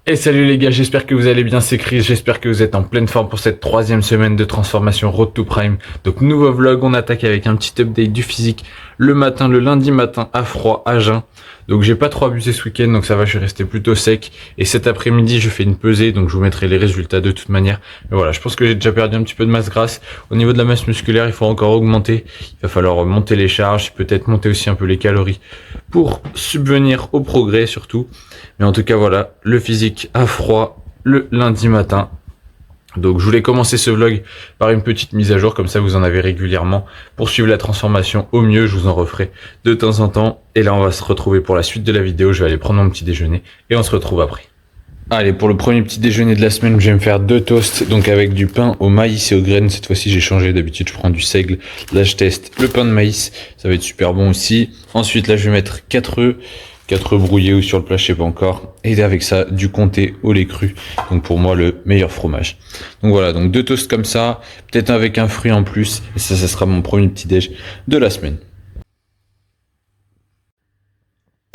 Et salut les gars, j'espère que vous allez bien, c'est Chris, j'espère que vous êtes en pleine forme pour cette troisième semaine de transformation Road to Prime. Donc nouveau vlog, on attaque avec un petit update du physique le matin, le lundi matin, à froid, à jeun. Donc j'ai pas trop abusé ce week-end, donc ça va, je suis resté plutôt sec. Et cet après-midi, je fais une pesée, donc je vous mettrai les résultats de toute manière. Mais voilà, je pense que j'ai déjà perdu un petit peu de masse grasse. Au niveau de la masse musculaire, il faut encore augmenter. Il va falloir monter les charges, peut-être monter aussi un peu les calories pour subvenir au progrès surtout. Mais en tout cas, voilà, le physique à froid le lundi matin. Donc je voulais commencer ce vlog par une petite mise à jour, comme ça vous en avez régulièrement. Pour suivre la transformation au mieux, je vous en referai de temps en temps. Et là on va se retrouver pour la suite de la vidéo, je vais aller prendre mon petit déjeuner et on se retrouve après. Allez, pour le premier petit déjeuner de la semaine, je vais me faire 2 toasts, donc avec du pain au maïs et aux graines. Cette fois-ci j'ai changé, d'habitude je prends du seigle. Là je teste le pain de maïs, ça va être super bon aussi. Ensuite là je vais mettre 4 œufs. 4 œufs brouillés ou sur le plat, je sais pas encore. Et avec ça, du comté au lait cru. Donc pour moi, le meilleur fromage. Donc voilà, donc 2 toasts comme ça. Peut-être avec un fruit en plus. Et ça sera mon premier petit déj de la semaine.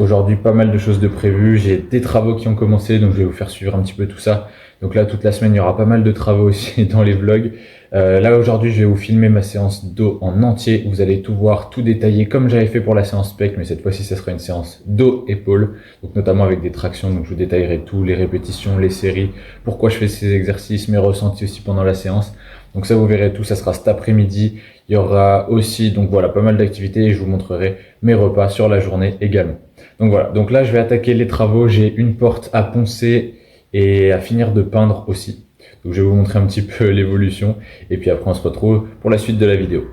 Aujourd'hui, pas mal de choses de prévues. J'ai des travaux qui ont commencé, donc je vais vous faire suivre un petit peu tout ça. Donc là, toute la semaine, il y aura pas mal de travaux aussi dans les vlogs. Là, aujourd'hui, je vais vous filmer ma séance dos en entier. Vous allez tout voir, tout détailler, comme j'avais fait pour la séance pec, mais cette fois-ci, ça sera une séance dos-épaules, donc notamment avec des tractions. Donc je vous détaillerai tout, les répétitions, les séries, pourquoi je fais ces exercices, mes ressentis aussi pendant la séance. Donc ça, vous verrez tout, ça sera cet après-midi. Il y aura aussi, donc voilà, pas mal d'activités et je vous montrerai mes repas sur la journée également. Donc voilà, donc là, je vais attaquer les travaux. J'ai une porte à poncer et à finir de peindre aussi. Donc je vais vous montrer un petit peu l'évolution et puis après on se retrouve pour la suite de la vidéo.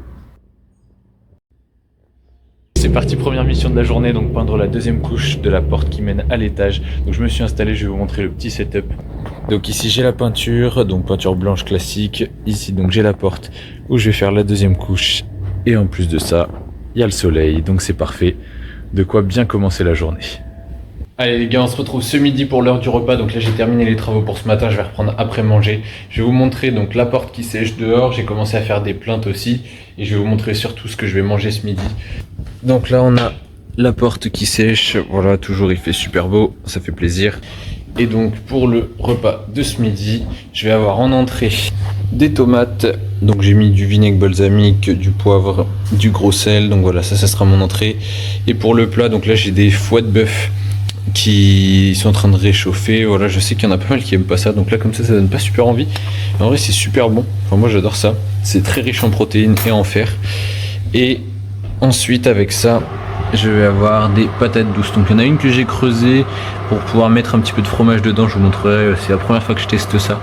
C'est parti, première mission de la journée, donc peindre la deuxième couche de la porte qui mène à l'étage. Donc je me suis installé, je vais vous montrer le petit setup. Donc ici j'ai la peinture, donc peinture blanche classique. Ici donc j'ai la porte où je vais faire la deuxième couche. Et en plus de ça, il y a le soleil, donc c'est parfait. De quoi bien commencer la journée. Allez les gars, on se retrouve ce midi pour l'heure du repas. Donc là j'ai terminé les travaux pour ce matin, je vais reprendre après manger. Je vais vous montrer donc la porte qui sèche dehors, j'ai commencé à faire des plaintes aussi. Et je vais vous montrer surtout ce que je vais manger ce midi. Donc là on a la porte qui sèche, voilà, toujours il fait super beau, ça fait plaisir. Et donc pour le repas de ce midi, je vais avoir en entrée des tomates. Donc j'ai mis du vinaigre balsamique, du poivre, du gros sel, donc voilà, ça sera mon entrée. Et pour le plat, donc là j'ai des foies de bœuf qui sont en train de réchauffer. Voilà, je sais qu'il y en a pas mal qui aiment pas ça, donc là comme ça donne pas super envie. Mais en vrai c'est super bon, enfin moi j'adore ça. C'est très riche en protéines et en fer. Et ensuite avec ça je vais avoir des patates douces. Donc il y en a une que j'ai creusée pour pouvoir mettre un petit peu de fromage dedans, je vous montrerai, c'est la première fois que je teste ça.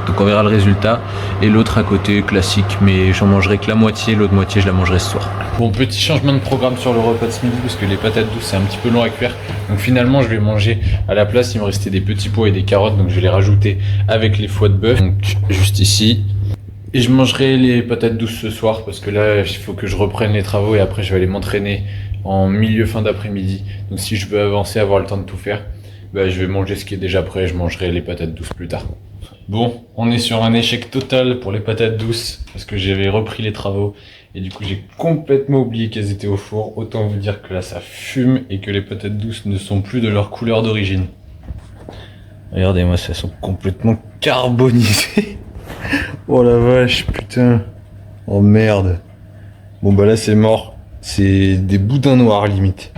Donc on verra le résultat. Et l'autre à côté, classique, mais j'en mangerai que la moitié, l'autre moitié je la mangerai ce soir. Bon, petit changement de programme sur le repas de ce midi, parce que les patates douces c'est un petit peu long à cuire. Donc finalement je vais manger à la place, il me restait des petits pois et des carottes, donc je vais les rajouter avec les foies de bœuf. Donc juste ici. Et je mangerai les patates douces ce soir, parce que là il faut que je reprenne les travaux et après je vais aller m'entraîner en milieu fin d'après-midi. Donc si je veux avancer, avoir le temps de tout faire, bah, je vais manger ce qui est déjà prêt, je mangerai les patates douces plus tard. Bon, on est sur un échec total pour les patates douces, parce que j'avais repris les travaux, et du coup j'ai complètement oublié qu'elles étaient au four. Autant vous dire que là ça fume, et que les patates douces ne sont plus de leur couleur d'origine. Regardez-moi, elles sont complètement carbonisées. Oh la vache, putain. Oh merde. Bon bah là c'est mort, c'est des boudins noirs limite.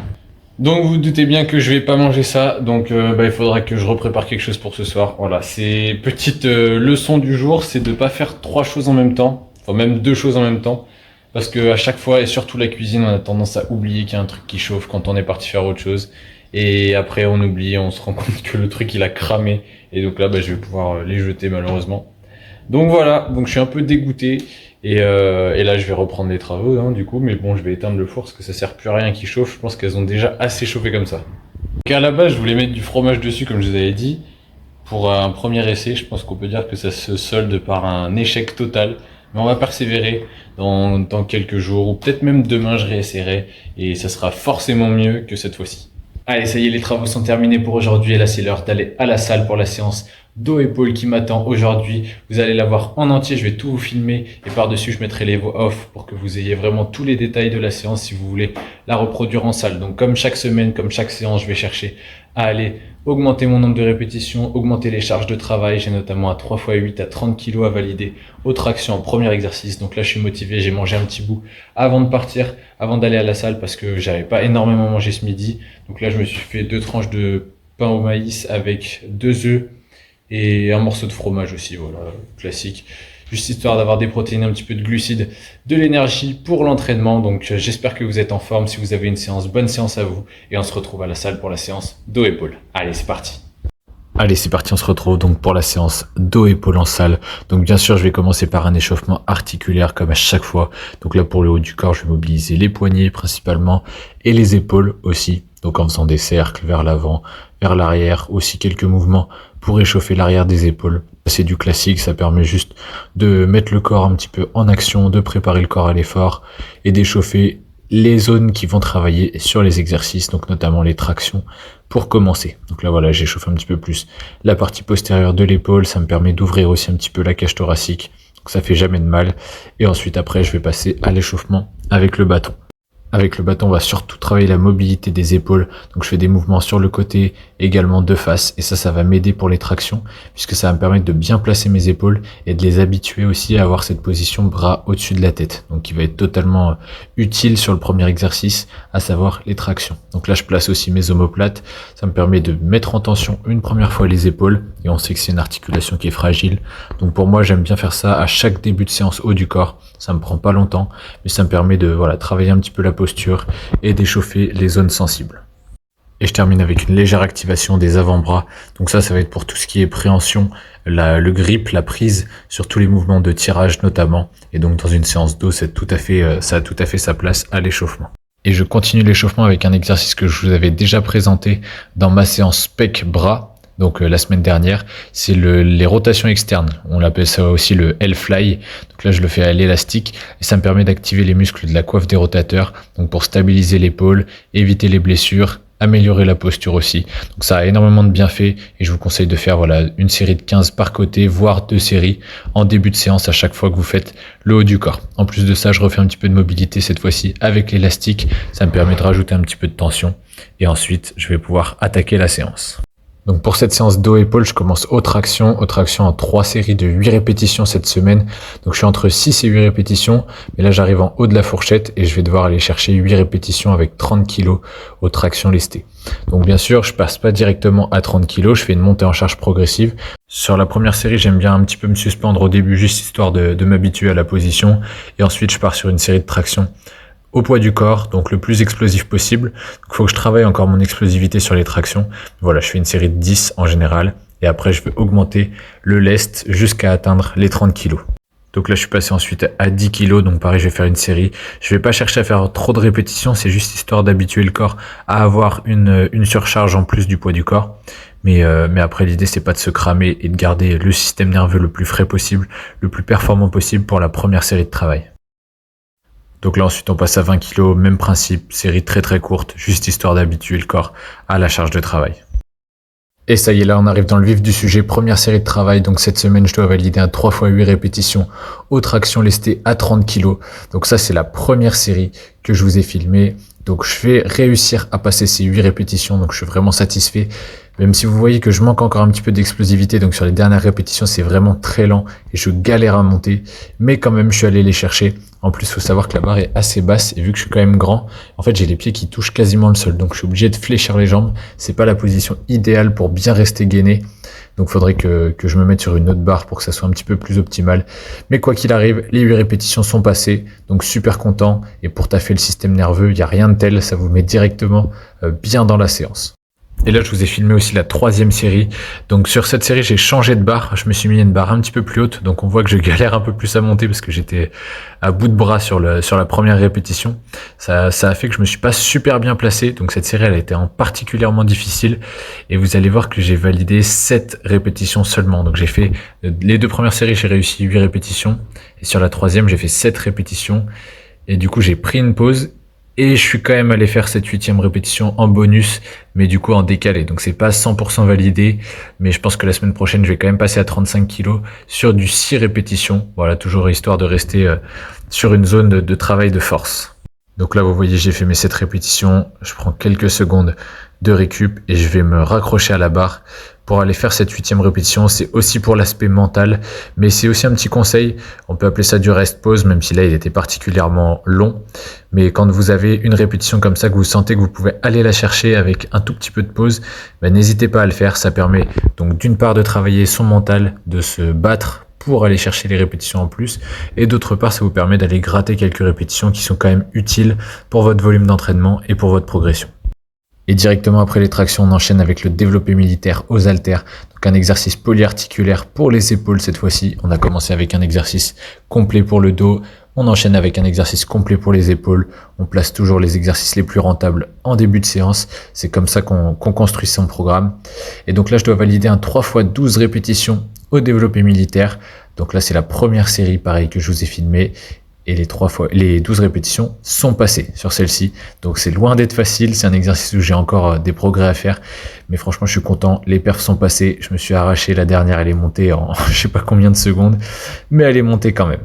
Donc vous doutez bien que je vais pas manger ça, donc il faudra que je reprépare quelque chose pour ce soir. Voilà, c'est petite leçon du jour, c'est de pas faire 3 choses en même temps, enfin même 2 choses en même temps, parce que à chaque fois, et surtout la cuisine, on a tendance à oublier qu'il y a un truc qui chauffe quand on est parti faire autre chose, et après on oublie, on se rend compte que le truc il a cramé, et donc là je vais pouvoir les jeter malheureusement. Donc voilà, donc je suis un peu dégoûté. Et là je vais reprendre les travaux hein, du coup, mais bon je vais éteindre le four parce que ça sert plus à rien qui chauffe, je pense qu'elles ont déjà assez chauffé comme ça. Donc à la base je voulais mettre du fromage dessus comme je vous avais dit, pour un premier essai. Je pense qu'on peut dire que ça se solde par un échec total, mais on va persévérer dans quelques jours, ou peut-être même demain je réessayerai, et ça sera forcément mieux que cette fois-ci. Allez, ça y est, les travaux sont terminés pour aujourd'hui, et là c'est l'heure d'aller à la salle pour la séance dos-épaules qui m'attend aujourd'hui. Vous allez la voir en entier, je vais tout vous filmer, et par-dessus je mettrai les voix off pour que vous ayez vraiment tous les détails de la séance si vous voulez la reproduire en salle. Donc comme chaque semaine, comme chaque séance, je vais chercher à aller augmenter mon nombre de répétitions, augmenter les charges de travail. J'ai notamment un 3x8 à 30 kg à valider aux tractions en premier exercice. Donc là, je suis motivé. J'ai mangé un petit bout avant de partir, avant d'aller à la salle parce que j'avais pas énormément mangé ce midi. Donc là, je me suis fait 2 tranches de pain au maïs avec 2 œufs et un morceau de fromage aussi. Voilà, classique. Juste histoire d'avoir des protéines, un petit peu de glucides, de l'énergie pour l'entraînement. Donc j'espère que vous êtes en forme. Si vous avez une séance, bonne séance à vous. Et on se retrouve à la salle pour la séance dos-épaule. Allez, c'est parti. Allez, c'est parti, on se retrouve donc pour la séance dos-épaule en salle. Donc bien sûr, je vais commencer par un échauffement articulaire comme à chaque fois. Donc là, pour le haut du corps, je vais mobiliser les poignets principalement et les épaules aussi. Donc en faisant des cercles vers l'avant, vers l'arrière, aussi quelques mouvements pour échauffer l'arrière des épaules. C'est du classique, ça permet juste de mettre le corps un petit peu en action, de préparer le corps à l'effort et d'échauffer les zones qui vont travailler sur les exercices, donc notamment les tractions pour commencer. Donc là voilà, j'échauffe un petit peu plus la partie postérieure de l'épaule, ça me permet d'ouvrir aussi un petit peu la cage thoracique, donc ça fait jamais de mal. Et ensuite après, je vais passer à l'échauffement avec le bâton. Avec le bâton, on va surtout travailler la mobilité des épaules. Donc je fais des mouvements sur le côté, également de face. Et ça va m'aider pour les tractions, puisque ça va me permettre de bien placer mes épaules et de les habituer aussi à avoir cette position bras au-dessus de la tête. Donc qui va être totalement utile sur le premier exercice, à savoir les tractions. Donc là, je place aussi mes omoplates. Ça me permet de mettre en tension une première fois les épaules. Et on sait que c'est une articulation qui est fragile. Donc pour moi, j'aime bien faire ça à chaque début de séance haut du corps. Ça me prend pas longtemps, mais ça me permet de travailler un petit peu la posture et d'échauffer les zones sensibles. Et je termine avec une légère activation des avant-bras. Donc ça va être pour tout ce qui est préhension, le grip, la prise sur tous les mouvements de tirage notamment. Et donc dans une séance dos, ça a tout à fait sa place à l'échauffement. Et je continue l'échauffement avec un exercice que je vous avais déjà présenté dans ma séance pec bras. Donc la semaine dernière, c'est les rotations externes. On l'appelle ça aussi le L-fly. Donc là, je le fais à l'élastique et ça me permet d'activer les muscles de la coiffe des rotateurs. Donc pour stabiliser l'épaule, éviter les blessures, améliorer la posture aussi. Donc ça a énormément de bienfaits et je vous conseille de faire une série de 15 par côté, voire 2 séries en début de séance à chaque fois que vous faites le haut du corps. En plus de ça, je refais un petit peu de mobilité cette fois-ci avec l'élastique. Ça me permet de rajouter un petit peu de tension et ensuite, je vais pouvoir attaquer la séance. Donc pour cette séance dos-épaule, je commence aux tractions en 3 séries de 8 répétitions cette semaine. Donc je suis entre 6 et 8 répétitions, mais là j'arrive en haut de la fourchette et je vais devoir aller chercher 8 répétitions avec 30 kg aux tractions lestées. Donc bien sûr, je passe pas directement à 30 kg, je fais une montée en charge progressive. Sur la première série, j'aime bien un petit peu me suspendre au début, juste histoire de m'habituer à la position. Et ensuite, je pars sur une série de tractions au poids du corps, donc le plus explosif possible. Il faut que je travaille encore mon explosivité sur les tractions. Voilà, je fais une série de 10 en général. Et après, je vais augmenter le lest jusqu'à atteindre les 30 kg. Donc là, je suis passé ensuite à 10 kg. Donc pareil, je vais faire une série. Je vais pas chercher à faire trop de répétitions. C'est juste histoire d'habituer le corps à avoir une surcharge en plus du poids du corps. Mais après, l'idée, c'est pas de se cramer et de garder le système nerveux le plus frais possible, le plus performant possible pour la première série de travail. Donc là, ensuite, on passe à 20 kg, même principe, série très très courte, juste histoire d'habituer le corps à la charge de travail. Et ça y est, là, on arrive dans le vif du sujet, première série de travail. Donc cette semaine, je dois valider un 3x8 répétitions aux tractions lestées à 30 kg. Donc ça, c'est la première série que je vous ai filmée. Donc je vais réussir à passer ces 8 répétitions, donc je suis vraiment satisfait. Même si vous voyez que je manque encore un petit peu d'explosivité, donc sur les dernières répétitions, c'est vraiment très lent et je galère à monter. Mais quand même, je suis allé les chercher. En plus, il faut savoir que la barre est assez basse et vu que je suis quand même grand, en fait, j'ai les pieds qui touchent quasiment le sol. Donc je suis obligé de fléchir les jambes. C'est pas la position idéale pour bien rester gainé. Donc il faudrait que je me mette sur une autre barre pour que ça soit un petit peu plus optimal. Mais quoi qu'il arrive, les 8 répétitions sont passées. Donc super content. Et pour taffer le système nerveux, il n'y a rien de tel. Ça vous met directement bien dans la séance. Et là, je vous ai filmé aussi la 3e série. Donc sur cette série, j'ai changé de barre. Je me suis mis une barre un petit peu plus haute. Donc on voit que je galère un peu plus à monter parce que j'étais à bout de bras sur la première répétition. Ça a fait que je me suis pas super bien placé. Donc cette série, elle a été particulièrement difficile. Et vous allez voir que j'ai validé 7 répétitions seulement. Donc j'ai fait les 2 premières séries, j'ai réussi 8 répétitions. Et sur la 3e, j'ai fait 7 répétitions. Et du coup, j'ai pris une pause. Et je suis quand même allé faire cette 8e répétition en bonus, mais du coup en décalé. Donc c'est pas 100% validé, mais je pense que la semaine prochaine, je vais quand même passer à 35 kg sur du 6 répétitions. Voilà, toujours histoire de rester sur une zone de travail de force. Donc là, vous voyez, j'ai fait mes 7 répétitions. Je prends quelques secondes de récup et je vais me raccrocher à la barre pour aller faire cette 8e répétition. C'est aussi pour l'aspect mental, mais c'est aussi un petit conseil. On peut appeler ça du rest pause, même si là, il était particulièrement long. Mais quand vous avez une répétition comme ça, que vous sentez que vous pouvez aller la chercher avec un tout petit peu de pause, n'hésitez pas à le faire. Ça permet donc d'une part de travailler son mental, de se battre pour aller chercher les répétitions en plus, et d'autre part ça vous permet d'aller gratter quelques répétitions qui sont quand même utiles pour votre volume d'entraînement et pour votre progression. Et directement après les tractions, on enchaîne avec le développé militaire aux haltères, donc un exercice polyarticulaire pour les épaules cette fois-ci. On a commencé avec un exercice complet pour le dos, on enchaîne avec un exercice complet pour les épaules. On place toujours les exercices les plus rentables en début de séance. C'est comme ça qu'on construit son programme. Et donc là, je dois valider un 3 x 12 répétitions au développé militaire. Donc là, c'est la première série, pareil, que je vous ai filmé. Et les 12 répétitions sont passées sur celle-ci. Donc c'est loin d'être facile. C'est un exercice où j'ai encore des progrès à faire. Mais franchement, je suis content. Les perfs sont passés. Je me suis arraché. La dernière, elle est montée en je sais pas combien de secondes. Mais elle est montée quand même.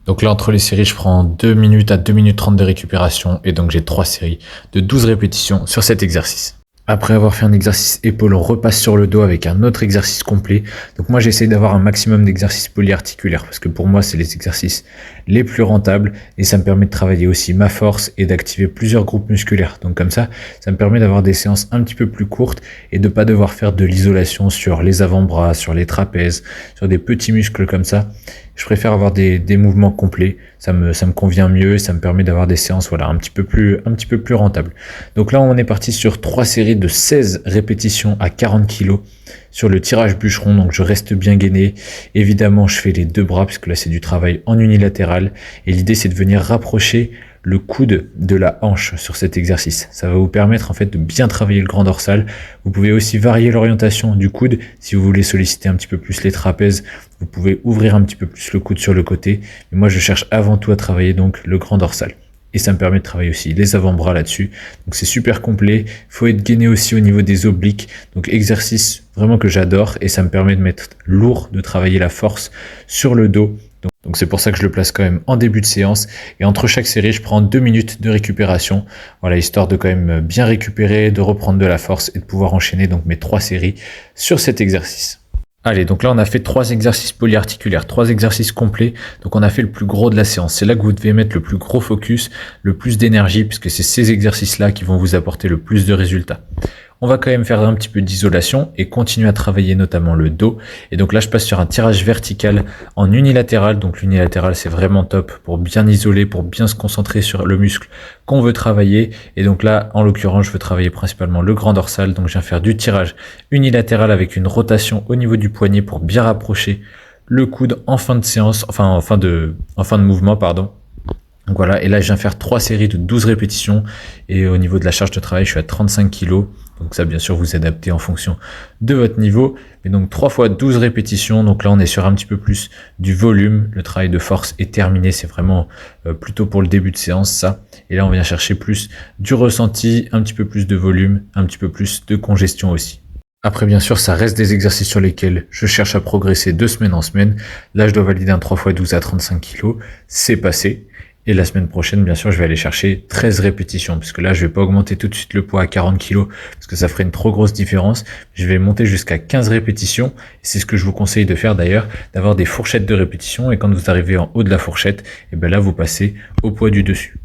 Donc là, entre les séries, je prends 2 minutes à 2 minutes 30 de récupération. Et donc, j'ai 3 séries de 12 répétitions sur cet exercice. Après avoir fait un exercice épaule, on repasse sur le dos avec un autre exercice complet. Donc moi, j'essaie d'avoir un maximum d'exercices polyarticulaires parce que pour moi, c'est les exercices les plus rentables et ça me permet de travailler aussi ma force et d'activer plusieurs groupes musculaires. Donc comme ça me permet d'avoir des séances un petit peu plus courtes et de pas devoir faire de l'isolation sur les avant-bras, sur les trapèzes, sur des petits muscles comme ça. Je préfère avoir des mouvements complets, ça me convient mieux et ça me permet d'avoir des séances un petit peu plus rentables. Donc là, on est parti sur 3 séries de 16 répétitions à 40 kg sur le tirage bûcheron, donc je reste bien gainé. Évidemment, je fais les 2 bras parce que là, c'est du travail en unilatéral et l'idée, c'est de venir rapprocher le coude de la hanche sur cet exercice. Ça va vous permettre en fait de bien travailler le grand dorsal. Vous pouvez aussi varier l'orientation du coude. Si vous voulez solliciter un petit peu plus les trapèzes, vous pouvez ouvrir un petit peu plus le coude sur le côté. Mais moi, je cherche avant tout à travailler donc le grand dorsal. Et ça me permet de travailler aussi les avant-bras là-dessus. Donc c'est super complet. Il faut être gainé aussi au niveau des obliques. Donc exercice vraiment que j'adore et ça me permet de mettre lourd, de travailler la force sur le dos. Donc c'est pour ça que je le place quand même en début de séance. Et entre chaque série, je prends 2 minutes de récupération. Voilà, histoire de quand même bien récupérer, de reprendre de la force et de pouvoir enchaîner donc mes 3 séries sur cet exercice. Allez, donc là on a fait 3 exercices polyarticulaires, 3 exercices complets. Donc on a fait le plus gros de la séance. C'est là que vous devez mettre le plus gros focus, le plus d'énergie, puisque c'est ces exercices-là qui vont vous apporter le plus de résultats. On va quand même faire un petit peu d'isolation et continuer à travailler notamment le dos. Et donc là, je passe sur un tirage vertical en unilatéral. Donc l'unilatéral, c'est vraiment top pour bien isoler, pour bien se concentrer sur le muscle qu'on veut travailler. Et donc là, en l'occurrence, je veux travailler principalement le grand dorsal. Donc je viens faire du tirage unilatéral avec une rotation au niveau du poignet pour bien rapprocher le coude en fin de séance, en fin de mouvement, pardon. Donc voilà, et là je viens faire 3 séries de 12 répétitions et au niveau de la charge de travail, je suis à 35 kg. Donc ça, bien sûr, vous adaptez en fonction de votre niveau. Mais donc 3 fois 12 répétitions, donc là on est sur un petit peu plus du volume. Le travail de force est terminé, c'est vraiment plutôt pour le début de séance ça. Et là on vient chercher plus du ressenti, un petit peu plus de volume, un petit peu plus de congestion aussi. Après, bien sûr, ça reste des exercices sur lesquels je cherche à progresser de semaine en semaine. Là, je dois valider un 3 x 12 à 35 kg. C'est passé. Et la semaine prochaine, bien sûr, je vais aller chercher 13 répétitions, parce que là, je vais pas augmenter tout de suite le poids à 40 kg, parce que ça ferait une trop grosse différence. Je vais monter jusqu'à 15 répétitions. Et c'est ce que je vous conseille de faire d'ailleurs, d'avoir des fourchettes de répétitions. Et quand vous arrivez en haut de la fourchette, et ben là, vous passez au poids du dessus.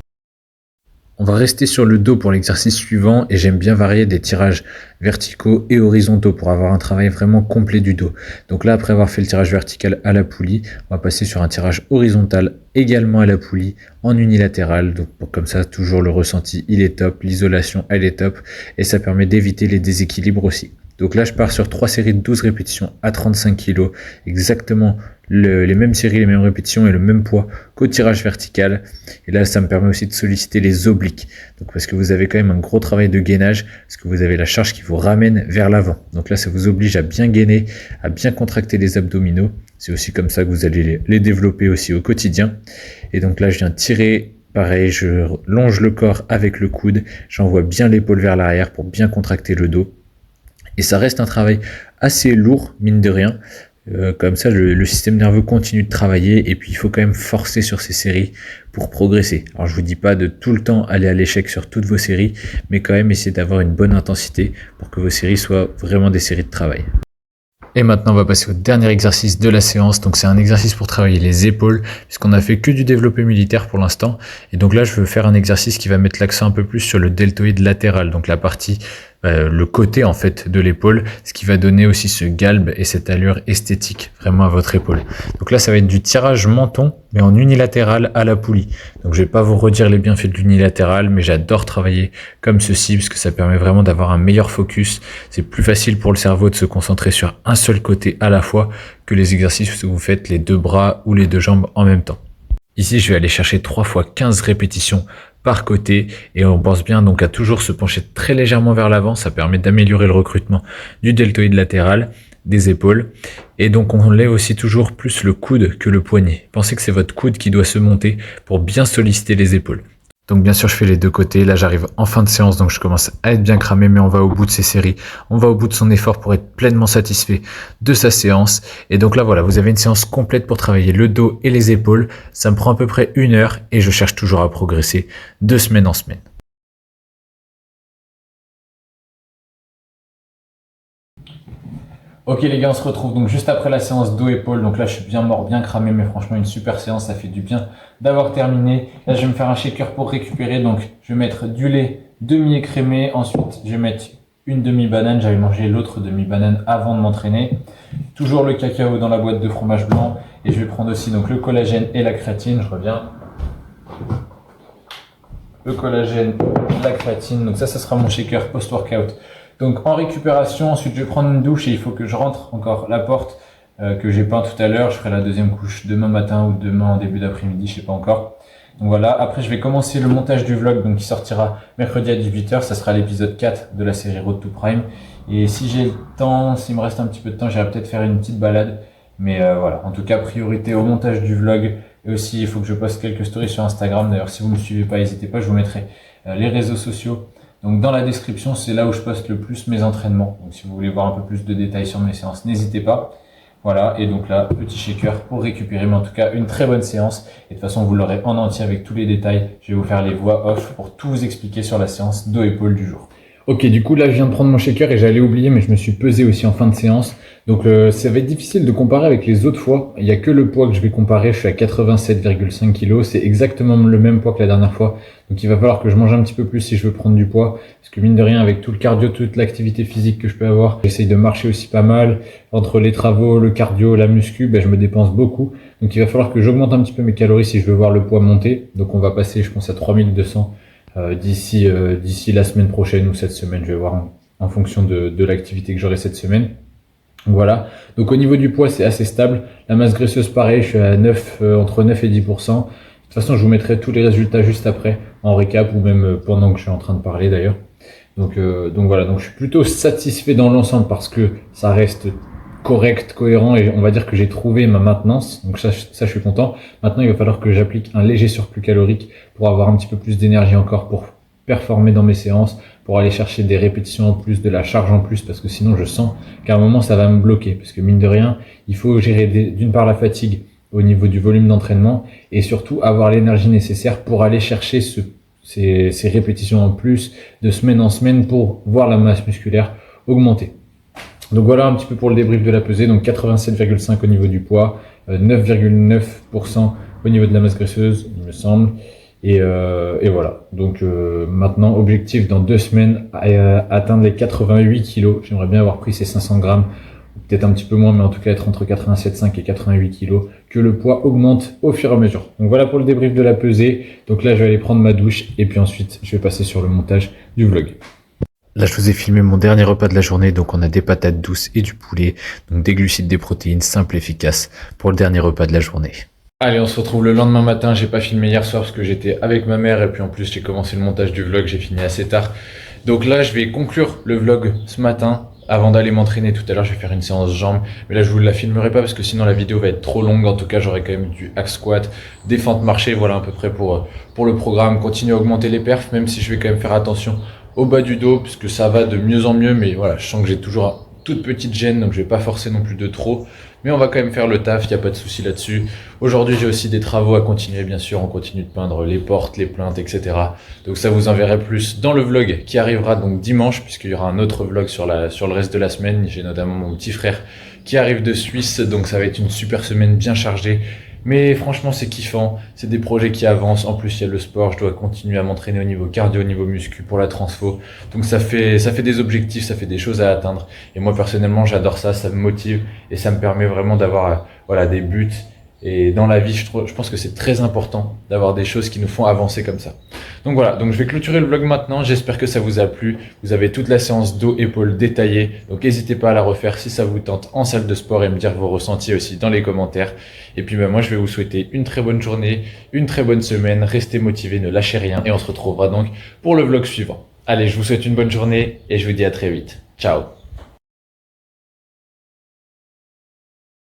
On va rester sur le dos pour l'exercice suivant et j'aime bien varier des tirages verticaux et horizontaux pour avoir un travail vraiment complet du dos. Donc là, après avoir fait le tirage vertical à la poulie, on va passer sur un tirage horizontal également à la poulie en unilatéral. Donc comme ça, toujours le ressenti, il est top, l'isolation, elle est top et ça permet d'éviter les déséquilibres aussi. Donc là, je pars sur 3 séries de 12 répétitions à 35 kg, exactement les mêmes séries, les mêmes répétitions et le même poids qu'au tirage vertical. Et là, ça me permet aussi de solliciter les obliques. Donc parce que vous avez quand même un gros travail de gainage, parce que vous avez la charge qui vous ramène vers l'avant. Donc là, ça vous oblige à bien gainer, à bien contracter les abdominaux. C'est aussi comme ça que vous allez les développer aussi au quotidien. Et donc là, je viens tirer. Pareil, je longe le corps avec le coude. J'envoie bien l'épaule vers l'arrière pour bien contracter le dos. Et ça reste un travail assez lourd, mine de rien. Comme ça, le système nerveux continue de travailler et puis il faut quand même forcer sur ces séries pour progresser. Alors je vous dis pas de tout le temps aller à l'échec sur toutes vos séries, mais quand même essayer d'avoir une bonne intensité pour que vos séries soient vraiment des séries de travail. Et maintenant, on va passer au dernier exercice de la séance. Donc, c'est un exercice pour travailler les épaules, puisqu'on a fait que du développé militaire pour l'instant. Et donc là, je veux faire un exercice qui va mettre l'accent un peu plus sur le deltoïde latéral, donc la partie, le côté en fait de l'épaule, ce qui va donner aussi ce galbe et cette allure esthétique vraiment à votre épaule. Donc là, ça va être du tirage menton, mais en unilatéral à la poulie. Donc, je vais pas vous redire les bienfaits de l'unilatéral, mais j'adore travailler comme ceci, parce que ça permet vraiment d'avoir un meilleur focus. C'est plus facile pour le cerveau de se concentrer sur un seul côté à la fois que les exercices où vous faites les deux bras ou les deux jambes en même temps. Ici, je vais aller chercher 3 fois 15 répétitions par côté et on pense bien donc à toujours se pencher très légèrement vers l'avant. Ça permet d'améliorer le recrutement du deltoïde latéral, des épaules. Et donc, on lève aussi toujours plus le coude que le poignet. Pensez que c'est votre coude qui doit se monter pour bien solliciter les épaules. Donc bien sûr, je fais les deux côtés. Là, j'arrive en fin de séance, donc je commence à être bien cramé, mais on va au bout de ces séries. On va au bout de son effort pour être pleinement satisfait de sa séance. Et donc là, voilà, vous avez une séance complète pour travailler le dos et les épaules. Ça me prend à peu près 1 heure et je cherche toujours à progresser de semaine en semaine. Ok les gars, on se retrouve donc juste après la séance dos-épaules. Donc là, je suis bien mort, bien cramé, mais franchement, une super séance. Ça fait du bien d'avoir terminé. Là, je vais me faire un shaker pour récupérer. Donc, je vais mettre du lait demi-écrémé. Ensuite, je vais mettre une demi-banane. J'avais mangé l'autre demi-banane avant de m'entraîner. Toujours le cacao dans la boîte de fromage blanc. Et je vais prendre aussi donc le collagène et la créatine. Je reviens. Le collagène, la créatine. Donc ça sera mon shaker post-workout. Donc en récupération, ensuite je vais prendre une douche et il faut que je rentre encore la porte que j'ai peint tout à l'heure. Je ferai la deuxième couche demain matin ou demain en début d'après-midi, je sais pas encore. Donc voilà, après je vais commencer le montage du vlog donc qui sortira mercredi à 18h. Ça sera l'épisode 4 de la série Road to Prime. Et si j'ai le temps, s'il me reste un petit peu de temps, j'irai peut-être faire une petite balade. Mais voilà, en tout cas priorité au montage du vlog. Et aussi il faut que je poste quelques stories sur Instagram. D'ailleurs si vous ne me suivez pas, n'hésitez pas, je vous mettrai les réseaux sociaux. Donc dans la description, c'est là où je poste le plus mes entraînements. Donc si vous voulez voir un peu plus de détails sur mes séances, n'hésitez pas. Voilà, et donc là, petit shaker pour récupérer, mais en tout cas une très bonne séance. Et de toute façon, vous l'aurez en entier avec tous les détails. Je vais vous faire les voix off pour tout vous expliquer sur la séance dos-épaule du jour. Ok, du coup là je viens de prendre mon shaker et j'allais oublier, mais je me suis pesé aussi en fin de séance. Donc ça va être difficile de comparer avec les autres fois. Il n'y a que le poids que je vais comparer. Je suis à 87,5 kg. C'est exactement le même poids que la dernière fois. Donc il va falloir que je mange un petit peu plus si je veux prendre du poids. Parce que mine de rien, avec tout le cardio, toute l'activité physique que je peux avoir, j'essaye de marcher aussi pas mal. Entre les travaux, le cardio, la muscu, je me dépense beaucoup. Donc il va falloir que j'augmente un petit peu mes calories si je veux voir le poids monter. Donc on va passer, je pense, à 3200 d'ici la semaine prochaine ou cette semaine. Je vais voir en fonction de l'activité que j'aurai cette semaine. Voilà. Donc au niveau du poids, c'est assez stable. La masse graisseuse, pareil, je suis à 9, entre 9 et 10%. De toute façon, je vous mettrai tous les résultats juste après, en récap ou même pendant que je suis en train de parler d'ailleurs. Donc voilà. Donc je suis plutôt satisfait dans l'ensemble parce que ça reste correct, cohérent et on va dire que j'ai trouvé ma maintenance. Donc ça, je suis content. Maintenant, il va falloir que j'applique un léger surplus calorique pour avoir un petit peu plus d'énergie encore pour performer dans mes séances, pour aller chercher des répétitions en plus, de la charge en plus, parce que sinon je sens qu'à un moment ça va me bloquer, parce que mine de rien, il faut gérer d'une part la fatigue au niveau du volume d'entraînement et surtout avoir l'énergie nécessaire pour aller chercher ces répétitions en plus de semaine en semaine pour voir la masse musculaire augmenter. Donc voilà un petit peu pour le débrief de la pesée, donc 87,5 au niveau du poids, 9,9% au niveau de la masse graisseuse, il me semble. Et voilà. Donc maintenant, objectif dans 2 semaines, atteindre les 88 kilos. J'aimerais bien avoir pris ces 500 grammes, peut-être un petit peu moins, mais en tout cas être entre 87,5 et 88 kilos, que le poids augmente au fur et à mesure. Donc voilà pour le débrief de la pesée. Donc là, je vais aller prendre ma douche et puis ensuite, je vais passer sur le montage du vlog. Là, je vous ai filmé mon dernier repas de la journée. Donc on a des patates douces et du poulet. Donc des glucides, des protéines, simples, efficaces pour le dernier repas de la journée. Allez, on se retrouve le lendemain matin. J'ai pas filmé hier soir parce que j'étais avec ma mère et puis en plus j'ai commencé le montage du vlog, j'ai fini assez tard. Donc là, je vais conclure le vlog ce matin avant d'aller m'entraîner. Tout à l'heure, je vais faire une séance jambes, mais là je vous la filmerai pas parce que sinon la vidéo va être trop longue. En tout cas, j'aurai quand même du hack squat, des fentes marchées, voilà à peu près pour le programme. Continuer à augmenter les perfs, même si je vais quand même faire attention au bas du dos puisque ça va de mieux en mieux, mais voilà, je sens que j'ai toujours toute petite gêne, donc je vais pas forcer non plus de trop. Mais on va quand même faire le taf, il n'y a pas de souci là-dessus. Aujourd'hui, j'ai aussi des travaux à continuer, bien sûr. On continue de peindre les portes, les plinthes, etc. Donc ça vous en verrez plus dans le vlog qui arrivera donc dimanche, puisqu'il y aura un autre vlog sur le reste de la semaine. J'ai notamment mon petit frère qui arrive de Suisse, donc ça va être une super semaine bien chargée. Mais franchement, c'est kiffant. C'est des projets qui avancent. En plus, il y a le sport. Je dois continuer à m'entraîner au niveau cardio, au niveau muscu pour la transfo. Donc ça fait des objectifs, ça fait des choses à atteindre. Et moi, personnellement, j'adore ça. Ça me motive et ça me permet vraiment d'avoir, voilà, des buts. Et dans la vie, je pense que c'est très important d'avoir des choses qui nous font avancer comme ça. Donc voilà, donc je vais clôturer le vlog maintenant. J'espère que ça vous a plu. Vous avez toute la séance dos, épaules détaillée. Donc n'hésitez pas à la refaire si ça vous tente en salle de sport et me dire vos ressentis aussi dans les commentaires. Et puis moi, je vais vous souhaiter une très bonne journée, une très bonne semaine. Restez motivés, ne lâchez rien. Et on se retrouvera donc pour le vlog suivant. Allez, je vous souhaite une bonne journée et je vous dis à très vite. Ciao!